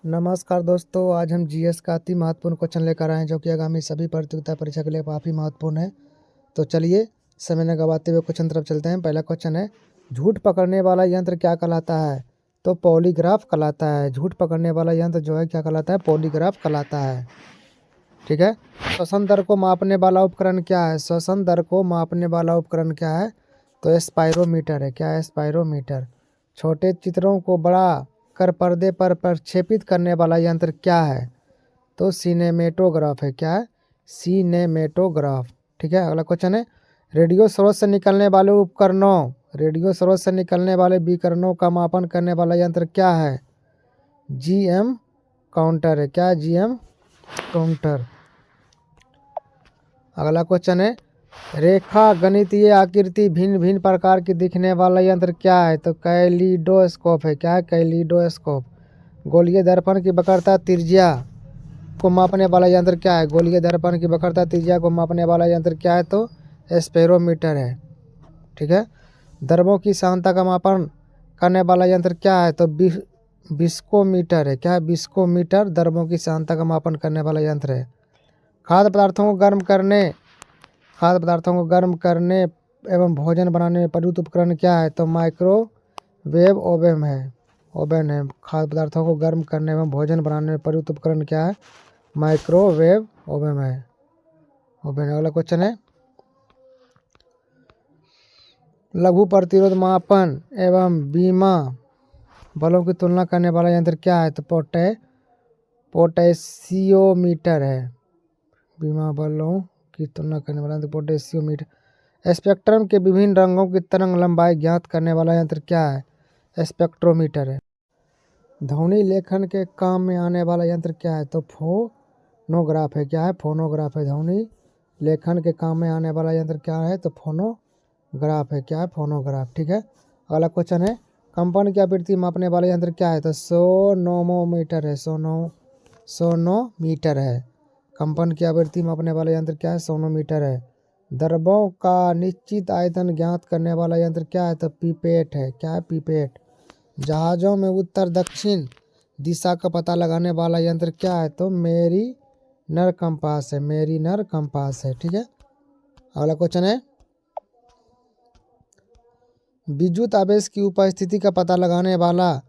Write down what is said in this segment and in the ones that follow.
नमस्कार दोस्तों, आज हम जीएस का अति महत्वपूर्ण क्वेश्चन लेकर आए हैं जो कि आगामी सभी प्रतियोगिता परीक्षा के लिए काफ़ी महत्वपूर्ण है। तो चलिए समय न गवाते हुए क्वेश्चन तरफ चलते हैं। पहला क्वेश्चन है, झूठ पकड़ने वाला यंत्र क्या कहलाता है? तो पॉलीग्राफ कहलाता है। झूठ पकड़ने वाला यंत्र जो है क्या कहलाता है? पॉलीग्राफ कहलाता है। ठीक है। श्वसन दर को मापने वाला उपकरण क्या है? श्वसन दर को मापने वाला उपकरण क्या है? तो स्पाइरोमीटर है। क्या है? स्पाइरोमीटर। छोटे चित्रों को बड़ा कर पर्दे पर प्रक्षेपित करने वाला यंत्र क्या है? तो सिनेमेटोग्राफ है। क्या है? सिनेमेटोग्राफ। ठीक है। अगला क्वेश्चन है, रेडियो स्रोत से निकलने वाले उपकरणों रेडियो स्रोत से निकलने वाले विकिरणों का मापन करने वाला यंत्र क्या है? जीएम काउंटर है। क्या है? GM counter. अगला क्वेश्चन है, रेखा गणितीय आकृति भिन्न भिन्न प्रकार की दिखने वाला यंत्र क्या है? तो कैलिडोस्कोप है। क्या है? कैलिडोस्कोप। गोलीय दर्पण की वक्रता त्रिज्या को मापने वाला यंत्र क्या है? गोलीय दर्पण की वक्रता त्रिज्या को मापने वाला यंत्र क्या है? तो स्पेरोमीटर है। ठीक है। द्रव्यों की सांद्रता का मापन करने वाला यंत्र क्या है? तो विस्कोमीटर है। क्या है? विस्कोमीटर द्रव्यों की सांद्रता का मापन करने वाला यंत्र है। खाद्य पदार्थों को गर्म करने एवं भोजन बनाने में प्रयुक्त उपकरण क्या है? तो माइक्रोवेव ओवन है। खाद्य पदार्थों को गर्म करने एवं भोजन बनाने में प्रयुक्त उपकरण क्या है? माइक्रोवेव ओवन है। अगला क्वेश्चन है, लघु प्रतिरोध मापन एवं बीमा बलों की तुलना करने वाला यंत्र क्या है? तो पोटेशियोमीटर है। बीमा बलों की तुलना करने वाला यंत्र पोटेशियोमीटर। स्पेक्ट्रम के विभिन्न रंगों की तरंग लंबाई ज्ञात करने वाला यंत्र क्या है? स्पेक्ट्रोमीटर है। ध्वनि लेखन के काम में आने वाला यंत्र क्या है? तो फोनोग्राफ है। क्या है? फोनोग्राफ है। ध्वनि लेखन के काम में आने वाला यंत्र क्या है? तो फोनोग्राफ है। क्या है? फोनोग्राफ। ठीक है। अगला क्वेश्चन है, कंपन की आवृत्ति मापने वाला यंत्र क्या है? तो सोनोमीटर है। सोनोमीटर है। कंपन की आवृत्ति मापने वाला यंत्र क्या है? सोनोमीटर है। द्रव्यों का निश्चित आयतन ज्ञात करने वाला यंत्र क्या है? तो पिपेट है। क्या है? पिपेट। जहाज़ों में उत्तर दक्षिण दिशा का पता लगाने वाला यंत्र क्या है? तो मेरीनर कंपास है। मेरीनर कंपास है। ठीक है। अगला क्वेश्चन है, विद्युत आवेश की उपस्थिति का पता लगाने वाला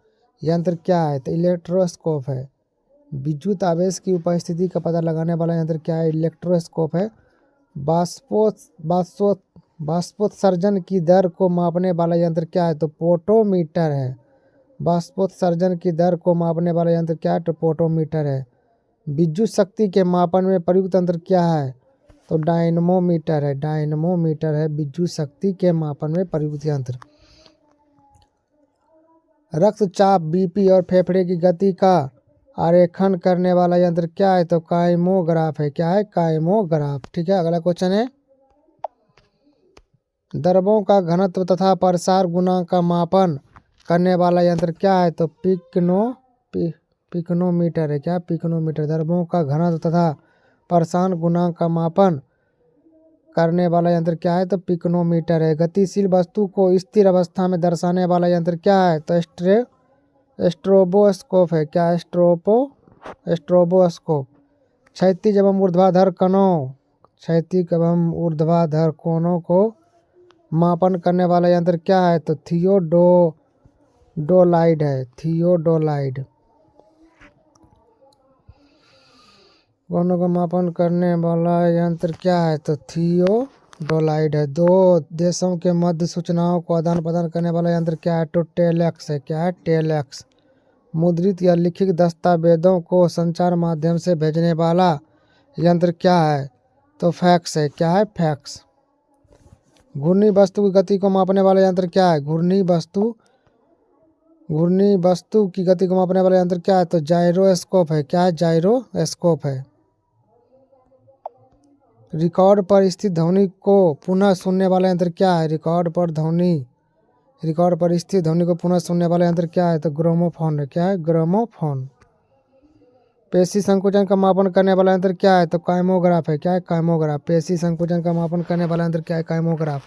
यंत्र क्या है? तो इलेक्ट्रोस्कोप है। विद्युत आवेश की उपस्थिति का पता लगाने वाला यंत्र क्या है? इलेक्ट्रोस्कोप है। बाष्पोत्सर्जन की दर को मापने वाला यंत्र क्या है? तो पोटोमीटर है। बाष्पोत्सर्जन की दर को मापने वाला यंत्र क्या है? तो पोटोमीटर है। विद्युत शक्ति के मापन में प्रयुक्त यंत्र क्या है? तो डायनमोमीटर है। डायनमोमीटर है विद्युत शक्ति के मापन में प्रयुक्त यंत्र। रक्तचाप, बीपी और फेफड़े की गति का आरेखन करने वाला यंत्र क्या है? तो काइमोग्राफ है। क्या है? काइमोग्राफ। ठीक है। अगला क्वेश्चन है, द्रव्यों का घनत्व तथा प्रसार गुणांक का मापन करने वाला यंत्र क्या है? तो पिकनोमीटर है। क्या? पिकनोमीटर। द्रव्यों का घनत्व तथा प्रसार गुणांक का मापन करने वाला यंत्र क्या है? तो पिकनोमीटर है। गतिशील वस्तु को स्थिर अवस्था में दर्शाने वाला यंत्र क्या है? तो स्ट्रोबोस्कोप है। क्या? स्ट्रोबोस्कोप। क्षैतिज एवं ऊर्ध्वाधर कोणों को मापन करने वाला यंत्र क्या है? तो थियोडोलाइड है। थियोडोलाइड। कोणों का मापन करने वाला यंत्र क्या है? तो थियोडोलाइड है। दो देशों के मध्य सूचनाओं को आदान प्रदान करने वाला यंत्र क्या है? तो टेलेक्स है। क्या है? टेलेक्स। मुद्रित या लिखित दस्तावेजों को संचार माध्यम से भेजने वाला यंत्र क्या है? तो फैक्स है। क्या है? फैक्स। घूर्णी वस्तु की गति को मापने वाला यंत्र क्या है? घूर्णी वस्तु की गति को मापने वाला यंत्र क्या है? तो जाइरोस्कोप है। क्या है? जाइरोस्कोप है। रिकॉर्ड पर स्थित ध्वनि को पुनः सुनने वाला यंत्र क्या है? रिकॉर्ड पर स्थित ध्वनि को पुनः सुनने वाला यंत्र क्या है? तो ग्रामोफोन है। क्या है? ग्रामोफोन। पेशी संकुचन का मापन करने वाला यंत्र क्या है? तो काइमोग्राफ है। क्या है? काइमोग्राफ। पेशी संकुचन का मापन करने वाला यंत्र क्या है? काइमोग्राफ।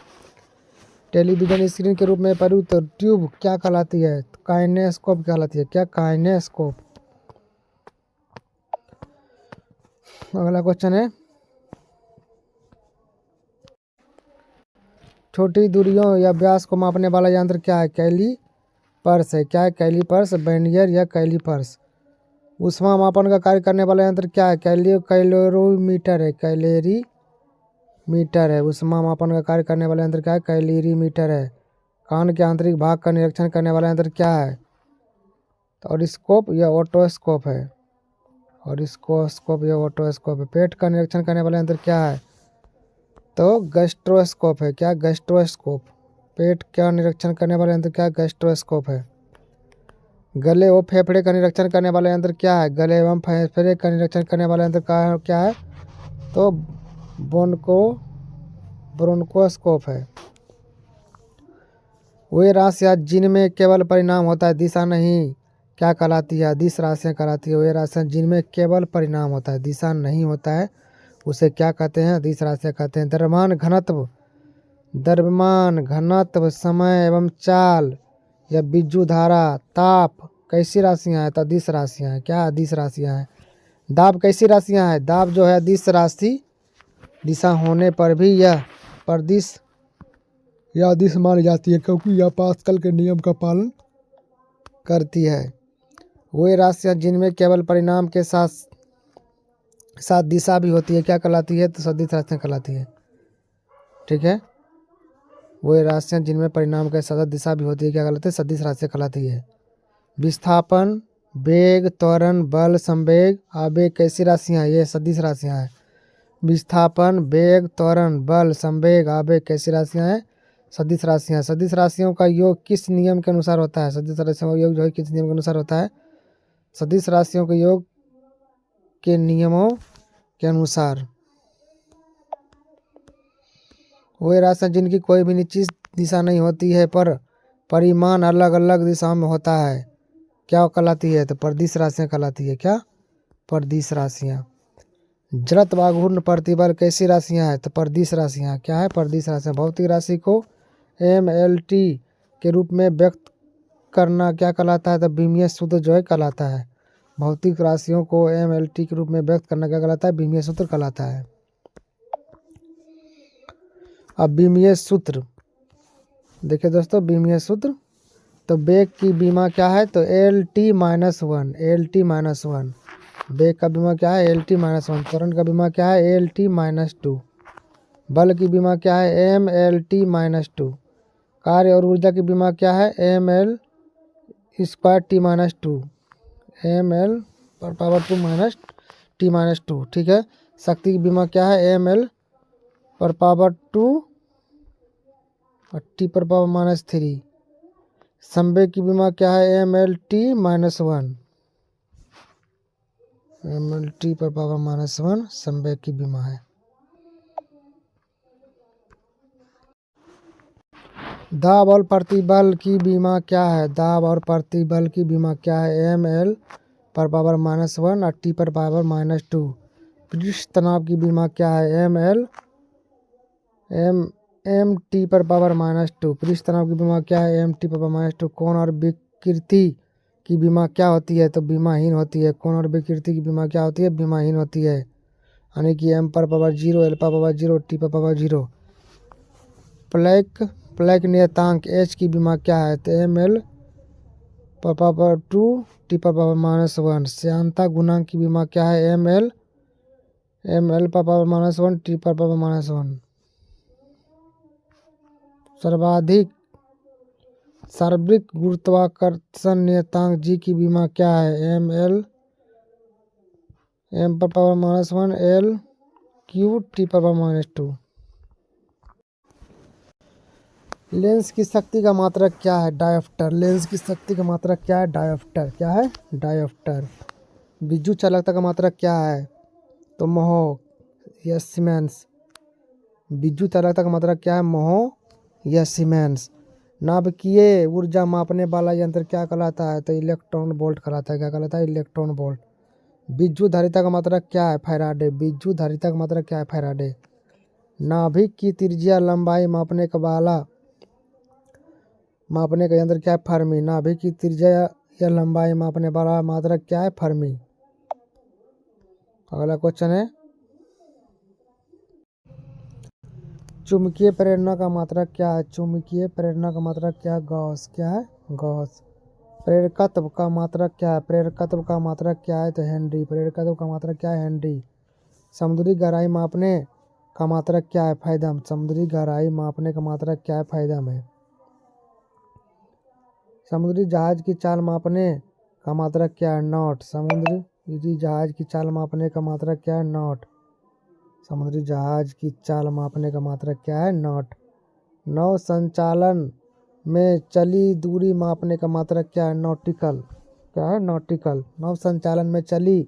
टेलीविजन स्क्रीन के रूप में प्रयुक्त ट्यूब क्या कहलाती है? तो काइनेस्कोप कहलाती है। क्या? काइनेस्कोप। अगला क्वेश्चन है, छोटी दूरियों या व्यास को मापने वाला यंत्र क्या है? कैलीपर्स है। क्या है? कैलीपर्स, वर्नियर या कैलीपर्स। ऊष्मा मापन का कार्य करने वाला यंत्र क्या है? कैलोरीमीटर है। कैलोरीमीटर है। ऊष्मा मापन का कार्य करने वाला यंत्र क्या है? कैलोरीमीटर है। कान के आंतरिक भाग का निरीक्षण करने वाला यंत्र क्या है? तो ऑरिस्कोप या ऑटोस्कोप है। ऑरिस्कोस्कोप या ऑटोस्कोप है। पेट का निरीक्षण करने वाला यंत्र क्या है? तो गैस्ट्रोस्कोप है। क्या? गैस्ट्रोस्कोप। पेट का निरीक्षण करने वाला यंत्र क्या? गैस्ट्रोस्कोप है। गले व फेफड़े का निरीक्षण करने वाला यंत्र क्या है? गले एवं फेफड़े का निरीक्षण करने वाला यंत्र क्या है? तो ब्रोंकोस्कोप है। वे राशियाँ जिनमें केवल परिणाम होता है, दिशा नहीं, क्या कहलाती है? अदिश राशियाँ कहलाती है। वे राशियाँ जिनमें केवल परिणाम होता है, दिशा नहीं होता है, उसे क्या कहते हैं? अदिश राशियाँ कहते हैं। द्रव्यमान घनत्व, समय एवं चाल या विद्युत धारा, ताप कैसी राशियाँ हैं? तो अदिश राशियाँ हैं। क्या? अदिश राशियाँ हैं। दाब कैसी राशियाँ हैं? दाब जो है अदिश राशि, दिशा होने पर भी यह प्रदिश या अदिश मानी जाती है, क्योंकि यह पास्कल के नियम का पालन करती है। वे राशियाँ जिनमें केवल परिणाम के साथ साथ दिशा भी होती है, क्या कहलाती है? तो सदिश राशियाँ कहलाती है। ठीक है। वे राशियाँ जिनमें परिणाम के साथ दिशा भी होती है, क्या कहलाती है? सदिश राशियाँ कहलाती है। विस्थापन, वेग, त्वरण, बल, संवेग, आवेग कैसी राशियाँ हैं? ये सदिश राशियाँ हैं। विस्थापन, वेग, त्वरण, बल, संवेग, आवेग कैसी राशियाँ हैं? सदिश राशियाँ। सदिश राशियों का योग किस नियम के अनुसार होता है? सदिश राशियों का योग जो है किस नियम के अनुसार होता है? सदिश राशियों के योग के नियमों के अनुसार। वे राशियाँ जिनकी कोई भी निश्चित दिशा नहीं होती है, पर परिमाण अलग अलग दिशाओं में होता है, क्या कहलाती है? तो प्रदिश राशियाँ कहलाती है। क्या? प्रदिश राशियाँ। जड़त्व, आघूर्ण, प्रतिबल कैसी राशियाँ हैं? तो प्रदिश राशियाँ। क्या है? प्रदिश राशियाँ। भौतिक राशि को MLT के रूप में व्यक्त करना क्या कहलाता है? तो बीमीय सूत्र जो है कहलाता है। भौतिक राशियों को MLT के रूप में व्यक्त करना क्या कहलाता है? बीमीय सूत्र कहलाता है। अब बीमीय सूत्र देखिए दोस्तों, बीमीय सूत्र, तो वेग की बीमा क्या है? तो LT-1। LT-1 वेग का बीमा क्या है? LT-1। त्वरण का बीमा क्या है? LT-2। बल की बीमा क्या है? MLT-2। कार्य और ऊर्जा की बीमा क्या है? ML² ML पर पावर 2 माइनस T-2। ठीक है। शक्ति की बीमा क्या है? ML पर पावर 2 और T पर पावर -3। संवेग की बीमा क्या है? MLT-1। MLT पर पावर -1 संवेग की बीमा है। दाब और प्रतिबल की बीमा क्या है? दाब और प्रतिबल की बीमा क्या है? ML पर पावर -1 और T पर पावर -2। पृष्ठ तनाव की बीमा क्या है? MT पर पावर -2। पृष्ठ तनाव की बीमा क्या है? MT पर पावर -2। कोण और विकृति की बीमा क्या होती है? तो बीमाहीन होती है। कोण और विकृति की बीमा क्या होती है? बीमाहीन होती है। यानी कि M पर पावर 0, L पर पावर 0, T पर पावर 0। प्लैंक नियतांक H की बीमा क्या है? तो ML पर पावर 2, T पर पावर -1। श्यानता गुणांक की बीमा क्या है? ML पर पावर -1, T पर पावर -1। सार्वत्रिक गुरुत्वाकर्षण नियतांक G की बीमा क्या है? M पर पावर -1, L³ T पर पावर -2। लेंस की शक्ति का मात्रक क्या है? डायोप्टर। लेंस की शक्ति का मात्रक क्या है? डायोप्टर। क्या है? डायोप्टर। विद्युत चालकता का मात्रक क्या है? तो महो या सीमेंस। विद्युत चालकता का मात्रक क्या है? महो या सीमेंस। नाभिकीय ऊर्जा मापने वाला यंत्र क्या कहलाता है? तो इलेक्ट्रॉन वोल्ट कहलाता है। क्या कहलाता है? Electron volt. विद्युत धारिता का मात्रक क्या है? फैराडे। विद्युत धारिता का मात्रक क्या है? फैराडे। नाभिक की त्रिज्या लंबाई मापने का यंत्र क्या है? फर्मी। नाभिक की त्रिज्या या लंबाई मापने वाला मात्रक क्या है? फर्मी। अगला क्वेश्चन है चुंबकीय प्रेरणा का मात्रक क्या है? चुंबकीय प्रेरणा का मात्रक क्या है? गॉस। क्या है? गॉस। प्रेरकत्व का मात्रक क्या है? प्रेरकत्व का मात्रक क्या है? तो हेनरी। प्रेरकत्व का मात्रक क्या है? हेनरी। समुद्री गहराई मापने का मात्रक क्या है? फायदम। समुद्री गहराई मापने का मात्रक क्या है? फायदम है। समुद्री जहाज की चाल मापने का मात्रक क्या है? नॉट। समुद्री जहाज की चाल मापने का मात्रक क्या है? नॉट। समुद्री जहाज की चाल मापने का मात्रक क्या है? नॉट। नौ संचालन में चली दूरी मापने का मात्रक क्या है? नॉटिकल। क्या है? नॉटिकल। नौ संचालन में चली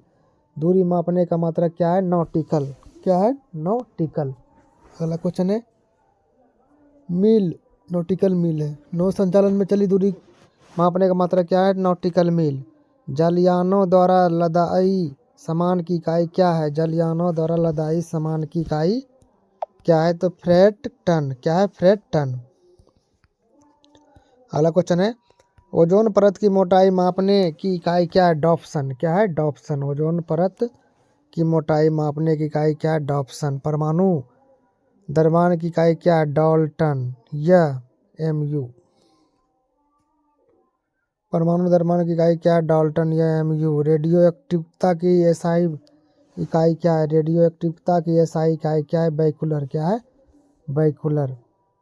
दूरी मापने का मात्रक क्या है? नॉटिकल। क्या है? नॉटिकल। अगला क्वेश्चन है मील। नॉटिकल मील है। नौ संचालन में चली दूरी मापने का मात्रक क्या है? नॉटिकल मील। जलयानों द्वारा लदाई सामान की इकाई क्या है? जलयानों द्वारा लदाई सामान की इकाई क्या है? तो फ्रेट टन। क्या है? Freight ton. अगला क्वेश्चन है ओजोन परत की मोटाई मापने की इकाई क्या है? डॉप्सन। क्या है? डॉप्सन। ओजोन परत की मोटाई मापने की इकाई क्या है? डॉप्सन। परमाणु द्रव्यमान की इकाई क्या है? डाल्टन या एमयू। परमाणु द्रव्यमान की इकाई क्या है? डाल्टन या एमयू। रेडियो एक्टिवता की एसआई इकाई क्या है? रेडियो एक्टिवता की एसआई इकाई क्या है? बैकुलर। क्या है? बैकुलर।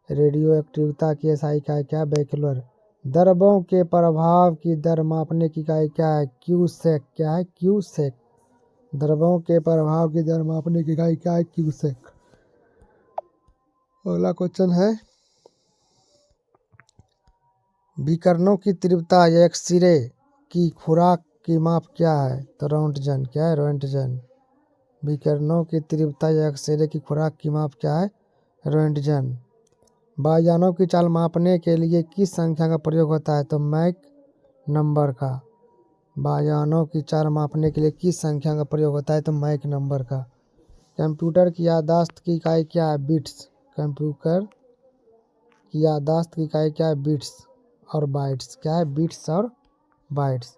रेडियो एक्टिवता की एसआई इकाई क्या है? बैकुलर। द्रव्यों के प्रभाव की दर मापने की इकाई क्या है? क्यूसेक। क्या है? क्यूसेक। द्रव्यों के प्रभाव की दर मापने की इकाई क्या है? क्यूसेक। अगला क्वेश्चन है विकिरणों की तीव्रता या एक्सरे की खुराक की माप क्या है? तो रोंटगन। क्या है? रोंटगन। विकिरणों की तीव्रता या एक्सरे की खुराक की माप क्या है? रोंटगन। वायुयानों की चाल मापने के लिए किस संख्या का प्रयोग होता है? तो मैक नंबर का। वायुयानों की चाल मापने के लिए किस संख्या का प्रयोग होता है? तो मैक नंबर का। कंप्यूटर की याददाश्त की इकाई क्या है? बिट्स। कंप्यूटर की याददाश्त की इकाई क्या है? बिट्स और बाइट्स। क्या है? बिट्स और बाइट्स।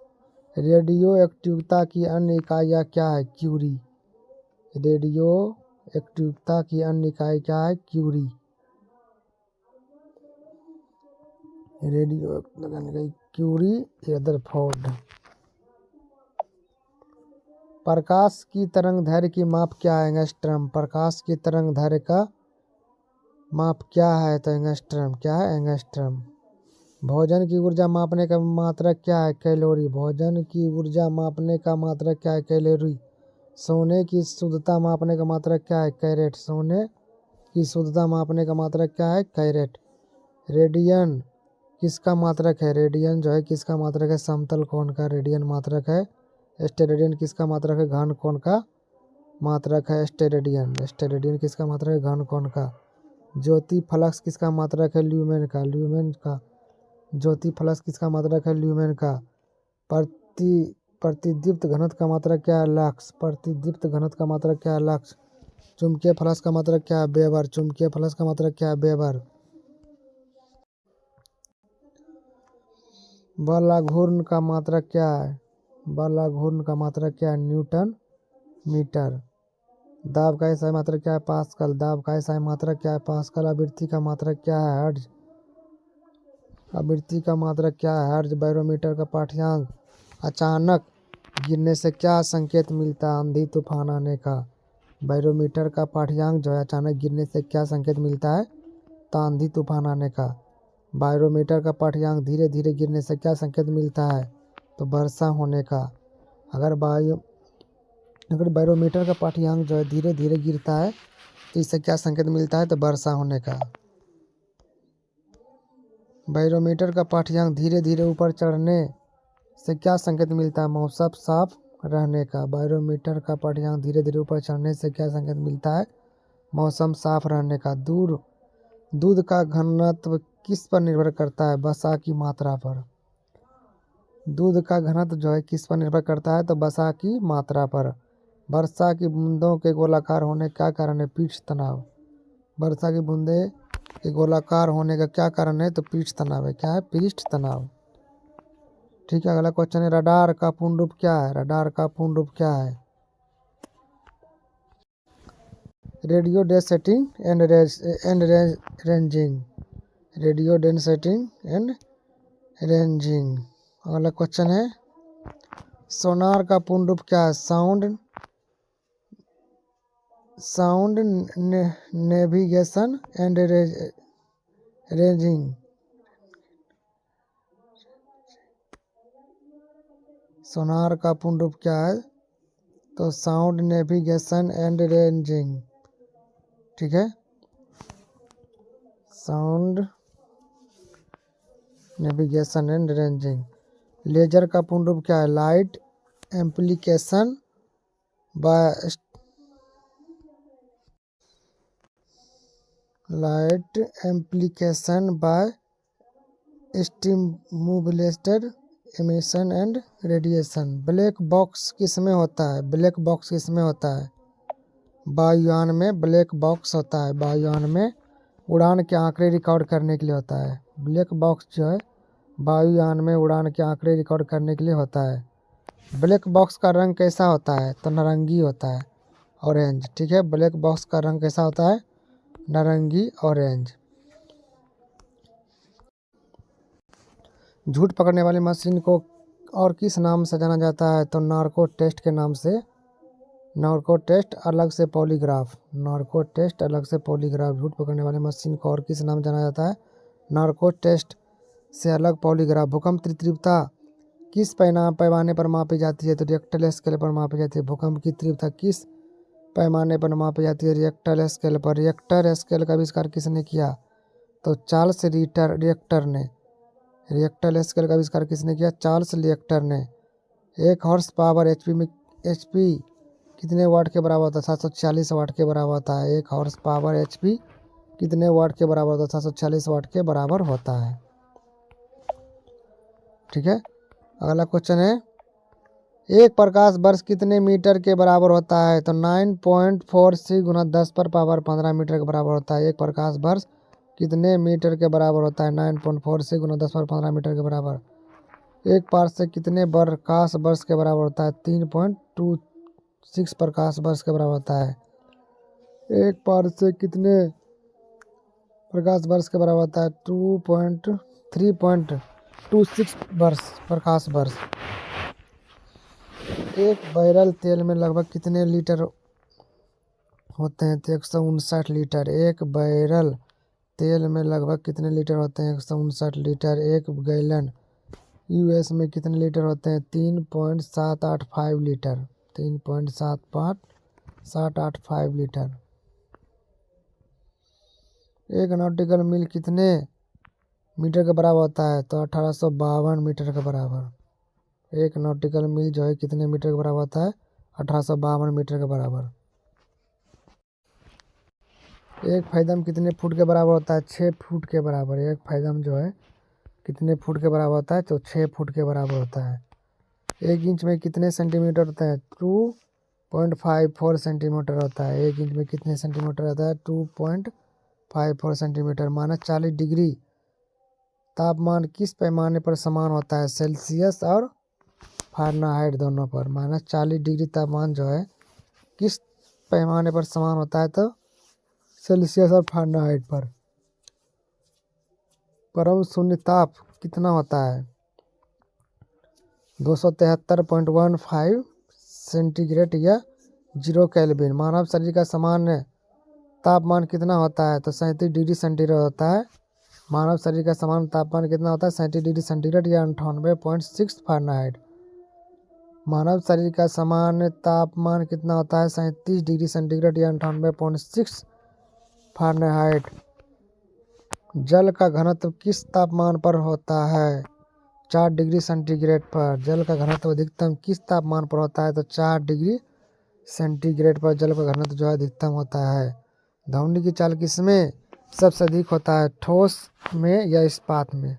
रेडियो एक्टिवता की अन्य इकाइयाँ क्या है? क्यूरी। रेडियो एक्टिवता की अन्य इकाई क्या है? क्यूरी। Radio curie Rutherford. प्रकाश की तरंग दैर्घ्य की माप क्या है? एंगस्ट्रम। प्रकाश की तरंग दैर्घ्य का माप क्या है? तो एंगस्ट्रम। क्या है? एंगस्ट्रम। भोजन की ऊर्जा मापने का मात्रक क्या है? कैलोरी। भोजन की ऊर्जा मापने का मात्रक क्या है? कैलोरी। सोने की शुद्धता मापने का मात्रक क्या है? कैरेट। सोने की शुद्धता मापने का मात्रक क्या है? कैरेट। रेडियन किसका मात्रक है? रेडियन जो है किसका मात्रक है? समतल कोण का रेडियन मात्रक है। स्टेरेडियन किसका मात्रक है? घन कोण का मात्रक है। स्टेरेडियन। स्टेरेडियन किसका मात्रक है? घन कोण का। ज्योति फ्लक्स किसका मात्रक है? ल्यूमेन का। ल्यूमेन का। ज्योति फ्लक्स किसका मात्रक है? ल्यूमेन का। प्रतिदीप्त घनत्व का मात्रक क्या है? लक्स। प्रतिदीप्त घनत्व का मात्रक क्या है? लक्स। चुंबकीय फ्लक्स का मात्रक क्या है? वेबर। चुंबकीय फ्लक्स का मात्रक क्या है? वेबर। बल घूर्ण का मात्रक क्या है? बल घूर्ण का मात्रक क्या है? Newton metre. दाब का एसआई मात्रक क्या है? पास्कल। दाब का एसआई मात्रक क्या है? पास्कल। आवृत्ति का मात्रक क्या है? हर्ट्ज। आवृत्ति का मात्रक क्या है? हर्ट्ज। बैरोमीटर का पाठ्यांक अचानक गिरने से क्या संकेत मिलता है? आंधी तूफान आने का। बैरोमीटर का पाठ्यांक जो है अचानक गिरने से क्या संकेत मिलता है? तो आंधी तूफान आने का। बैरोमीटर का पाठ्यांक धीरे धीरे गिरने से क्या संकेत मिलता है? तो वर्षा होने का। अगर बैरोमीटर का पाठ्यांक जो है धीरे धीरे गिरता है तो इससे क्या संकेत मिलता है? तो वर्षा होने का। बैरोमीटर का पाठ्यांक धीरे धीरे ऊपर चढ़ने से क्या संकेत मिलता है? मौसम साफ रहने का। बैरोमीटर का पाठ्यांक धीरे धीरे ऊपर चढ़ने से क्या संकेत मिलता है? मौसम साफ रहने का। दूध का घनत्व किस पर निर्भर करता है? वसा की मात्रा पर। दूध का घनत्व जो है किस पर निर्भर करता है? तो वसा की मात्रा पर। वर्षा की बूंदों के गोलाकार होने का क्या कारण है? पृष्ठ तनाव। वर्षा की बूंदे के गोलाकार होने का क्या कारण है? तो पृष्ठ तनाव है। क्या है? पृष्ठ तनाव। ठीक है। अगला क्वेश्चन है रडार का पूर्ण रूप क्या है? रडार का पूर्ण रूप क्या है? Radio density and ranging, radio density and ranging. अगला क्वेश्चन है सोनार का पूर्ण रूप क्या है? Sound navigation and ranging. Sonar का पूर्ण रूप क्या है? तो साउंड नेविगेशन एंड रेंजिंग। ठीक है, sound navigation and ranging. Laser का पूर्ण रूप क्या है? Light amplification by stimulated emission and radiation. Black box किस में होता है? ब्लैक बॉक्स किस में होता है? वायुयान में ब्लैक बॉक्स होता है। वायुयान में उड़ान के आंकड़े रिकॉर्ड करने के लिए होता है। ब्लैक बॉक्स जो है वायुयान में उड़ान के आंकड़े रिकॉर्ड करने के लिए होता है। ब्लैक बॉक्स का रंग कैसा होता है? तो नारंगी होता है, ऑरेंज। ठीक है, ब्लैक बॉक्स का रंग कैसा होता है? नारंगी, ऑरेंज। झूठ पकड़ने वाली मशीन को और किस नाम से जाना जाता है? तो नार्को टेस्ट के नाम से। नार्को टेस्ट अलग से पॉलीग्राफ, नार्को टेस्ट अलग से पॉलीग्राफ। झूठ पकड़ने वाली मशीन को और किस नाम जाना जाता है? नार्को टेस्ट से अलग पॉलीग्राफ। भूकंप की तीव्रता किस पैमाने पर मापी जाती है? तो रिएक्टर स्केल पर मापी जाती है। भूकंप की तीव्रता किस पैमाने पर मापी जाती है? रिएक्टर स्केल पर। रिएक्टर स्केल का आविष्कार किसने किया? तो चार्ल्स रिएक्टर ने। रिएक्टर स्केल का आविष्कार किसने किया? चार्ल्स रिएक्टर ने। एक हॉर्स पावर एचपी कितने वाट के बराबर होता है? 746 वाट के बराबर होता है। एक हॉर्स पावर एचपी कितने वाट के बराबर होता है? 746 वाट के बराबर होता है। ठीक है, अगला क्वेश्चन है एक प्रकाश वर्ष कितने मीटर के बराबर होता है? तो 9.46 गुना 10 पर पावर 15 मीटर के बराबर होता है। एक प्रकाश वर्ष कितने मीटर के बराबर होता है? 9.46 गुना 10 पर 15 मीटर के बराबर। एक पारसेक कितने प्रकाश वर्ष के बराबर होता है? 3.26 प्रकाश वर्ष के बराबर होता है। एक पारसेक कितने प्रकाश वर्ष के बराबर होता है? 3.26 वर्ष प्रकाश वर्ष। एक बैरल तेल में लगभग कितने लीटर होते हैं? तो 159 लीटर। एक बैरल तेल में लगभग कितने लीटर होते हैं? 159 लीटर। एक गैलन यूएस में कितने लीटर होते हैं? 3.785 लीटर। 3.785 लीटर। एक नॉटिकल मील कितने मीटर के बराबर होता है? तो 1852 मीटर के बराबर। एक नॉटिकल मील जो है कितने मीटर के बराबर होता है? 1852 मीटर के बराबर। एक फैदम कितने फुट के बराबर होता है? 6 फुट के बराबर। एक फैदम जो है कितने फुट के बराबर होता है? तो 6 फुट के बराबर होता है। एक इंच में कितने सेंटीमीटर होता है? 2.54 सेंटीमीटर होता है। एक इंच में कितने सेंटीमीटर होता है? 2.54 सेंटीमीटर। -40 डिग्री तापमान किस पैमाने पर समान होता है? सेल्सियस और फ़ारेनहाइट दोनों पर। -40 डिग्री तापमान जो है किस पैमाने पर समान होता है? तो सेल्सियस और फ़ारेनहाइट पर। परम शून्य ताप कितना होता है? 273.15 सेंटीग्रेड या 0 केल्विन। मानव शरीर का सामान्य तापमान कितना होता है? तो 37 डिग्री सेंटीग्रेड होता है। मानव शरीर का सामान्य तापमान कितना होता है? 37 डिग्री सेंटीग्रेड या 98.6 फ़ारेनहाइट। मानव शरीर का सामान्य तापमान कितना होता है? 37 डिग्री सेंटीग्रेड या 98.6 फ़ारेनहाइट। जल का घनत्व किस तापमान पर होता है? 4 डिग्री सेंटीग्रेड पर। जल का घनत्व अधिकतम किस तापमान पर होता है? तो 4 डिग्री सेंटीग्रेड पर जल का घनत्व जो है अधिकतम होता है। ध्वनि की चाल किसमें सबसे अधिक होता है? ठोस में या इस्पात में?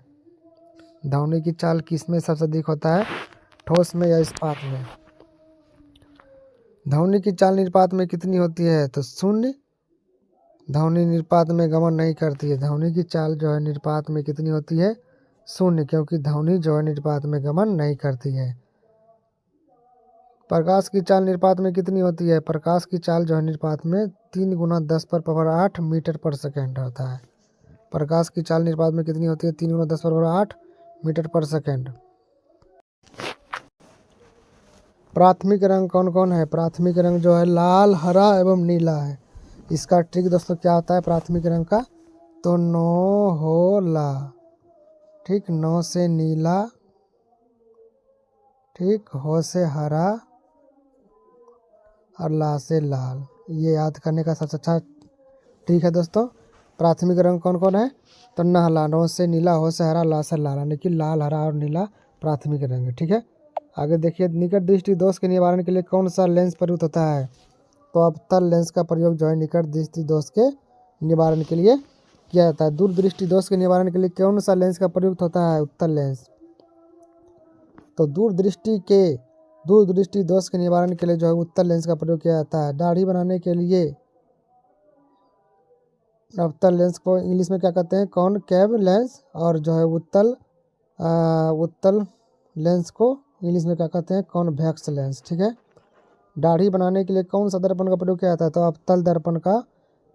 ध्वनि की चाल किसमें सबसे अधिक होता है? ठोस में या इस्पात में? ध्वनि की चाल निर्पात में कितनी होती है? तो 0। ध्वनि निर्पात में गमन नहीं करती है। ध्वनि की चाल जो है निर्पात में कितनी होती है? 0, क्योंकि ध्वनि जो है निर्पात में गमन नहीं करती है। प्रकाश की चाल निरपात में कितनी होती है? प्रकाश की चाल जो है निरपात में 3 × 10⁻8 मीटर पर सेकेंड होता है। प्रकाश की चाल निरपात में कितनी होती है? 3 × 10⁻8 मीटर पर सेकेंड। प्राथमिक रंग कौन कौन है? प्राथमिक रंग जो है लाल, हरा एवं नीला है। इसका ट्रिक दोस्तों क्या होता है प्राथमिक रंग का? तो नो हो ला, ठीक, नो से नीला, ठीक, हो से हरा और ला से लाल। ये याद करने का सबसे अच्छा ट्रिक है दोस्तों। प्राथमिक रंग कौन कौन है? तो नहला, नो से नीला, हो से हरा, ला से लाल, यानी कि लाल, हरा और नीला प्राथमिक रंग है, ठीक है। आगे देखिए, निकट दृष्टि दोष के निवारण के लिए कौन सा लेंस प्रयुक्त होता है? तो अवतल लेंस का प्रयोग जो है निकट दृष्टि दोष के निवारण के लिए किया जाता है। दूरदृष्टि दोष के निवारण के लिए कौन सा लेंस का प्रयुक्त होता है? उत्तल लेंस। तो दूरदृष्टि दोष के निवारण के लिए जो है उत्तल लेंस का प्रयोग किया जाता है। दाढ़ी बनाने के लिए अवतल लेंस को इंग्लिश में क्या कहते हैं? Concave lens. और जो है उत्तल लेंस को इंग्लिश में क्या कहते हैं? कॉन्वेक्स लेंस, ठीक है। दाढ़ी बनाने के लिए कौन सा दर्पण का प्रयोग किया जाता है? तो अवतल दर्पण का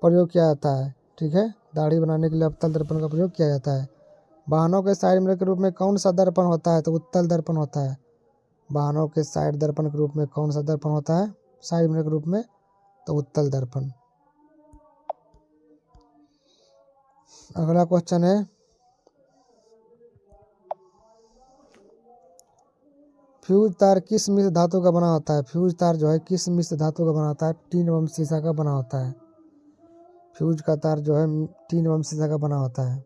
प्रयोग किया जाता है, ठीक है। दाढ़ी बनाने के लिए अवतल दर्पण का प्रयोग किया जाता है। वाहनों के साइड मिरर के रूप में कौन सा दर्पण होता है? तो उत्तल दर्पण होता है। वाहनों के साइड दर्पण के रूप में कौन सा दर्पण होता है? साइड मिरर के रूप में तो उत्तल दर्पण। अगला क्वेश्चन है, फ्यूज तार किस मिश्र धातु का बना होता है? फ्यूज तार जो है किस मिश्र धातु का बना होता है? टीन एवं सीसा का बना होता है। फ्यूज का तार जो है टीन एवं सीसा का बना होता है।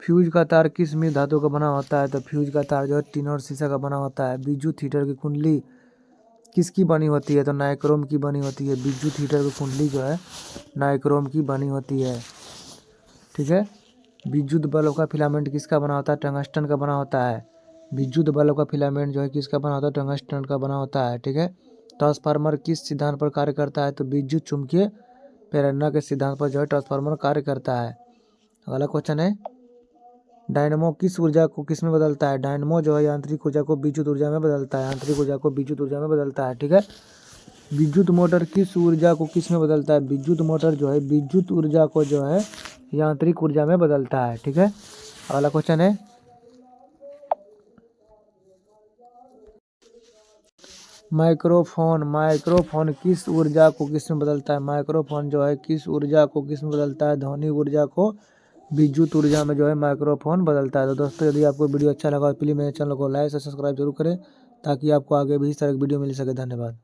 फ्यूज का तार किस मिश्र धातु का बना होता है? तो फ्यूज का तार जो है टीन और शीशा का बना होता है। विद्युत हीटर की कुंडली किसकी बनी होती है? तो नाइक्रोम की बनी होती है। विद्युत हीटर की कुंडली जो है नाइक्रोम की बनी होती है, ठीक है। विद्युत बल्ब का फिलामेंट किसका बना होता है? टंगस्टन का बना होता है। विद्युत बल्ब का फिलामेंट जो है किसका बना होता है? टंगस्टन का बना होता है, ठीक है। ट्रांसफार्मर किस सिद्धांत पर कार्य करता है? तो विद्युत चुम्बकीय प्रेरणा के सिद्धांत पर जो है ट्रांसफार्मर कार्य करता है। अगला क्वेश्चन है, डायनमो किस ऊर्जा को किस में बदलता है? डायनमो जो है यांत्रिक ऊर्जा को विद्युत ऊर्जा में बदलता है। यांत्रिक ऊर्जा को विद्युत ऊर्जा में बदलता है, ठीक है। विद्युत मोटर किस ऊर्जा को किस में बदलता है? विद्युत मोटर जो है विद्युत ऊर्जा को जो है यांत्रिक ऊर्जा में बदलता है, ठीक है। अगला क्वेश्चन है, माइक्रोफोन किस ऊर्जा को किस में बदलता है? माइक्रोफोन जो है किस ऊर्जा को किस में बदलता है? ध्वनि ऊर्जा को विद्युत ऊर्जा में जो है माइक्रोफोन बदलता है। तो दोस्तों यदि आपको वीडियो अच्छा लगा तो प्लीज़ मेरे चैनल को लाइक और सब्सक्राइब जरूर करें ताकि आपको आगे भी इस तरह की वीडियो मिल सके। धन्यवाद।